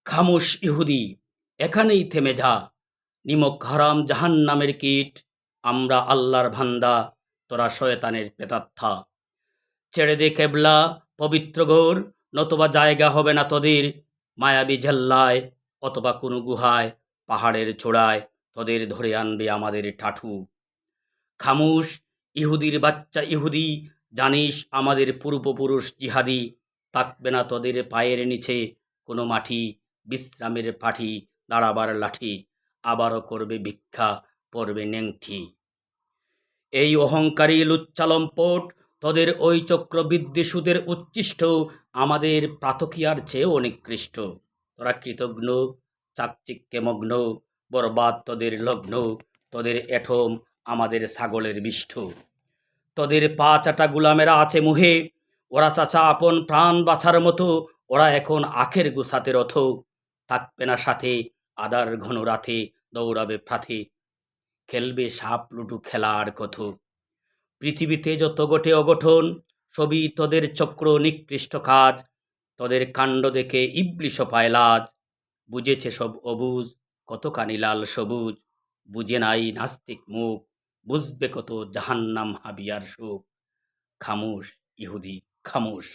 খামোশ ইহুদি, এখানেই থেমে যা। নিমক হারাম জাহান্নামের কীট, আমরা আল্লাহর বান্দা, তোরা শয়তানের প্রেতাত্মা। ছেড়ে দে কেবলা পবিত্র ঘোর, নতুবা জায়গা হবে না তোদের। মায়াবী জেল্লায় অথবা কোনো গুহায়, পাহাড়ের চূড়ায় তোদের ধরে আনবে আমাদের টাঠু। খামোশ ইহুদির বাচ্চা ইহুদি, জানিস আমাদের পূর্বপুরুষ জিহাদি। থাকবে না তোদের পায়ের নিচে কোনো মাটি, বিশ্রামের পাঠি, দাঁড়াবার লাঠি, আবারও করবে ভিক্ষা, পড়বে নেংটি। এই অহংকারী লুচ্চালম্পট, তোদের ওই চক্রবৃদ্ধি সুদের উচ্ছিষ্ট, আমাদের প্রাতকিয়ার চেয়েও নিকৃষ্ট। তোরা কৃতঘ্ন, চাকচিক্যে মগ্ন, বরবাদ তোদের লগ্ন, তোদের এঠম আমাদের ছাগলের বিষ্ঠ। তোদের পা চাটা গুলামেরা আছে মুহে, ওরা চাচা আপন প্রাণ বাছার মতো, ওরা এখন আখের গুছাতে রথ। থাকবে না সাথে আদার ঘন রাতে, দৌড়াবে প্রাথে, খেলবে সাপ লুডু খেলার কত। পৃথিবীতে যত গোটে অগঠন, সবই তোদের চক্র নিকৃষ্ট কাজ। তোদের কাণ্ড দেখে ইবলিশ পায় লাজ, বুঝেছে সব অবুজ, কতখানি লাল সবুজ। বুঝে নাই নাস্তিক মুখ, বুঝবে কত জাহান্নাম হাবিয়ার সুখ। খামোশ ইহুদি খামোশ।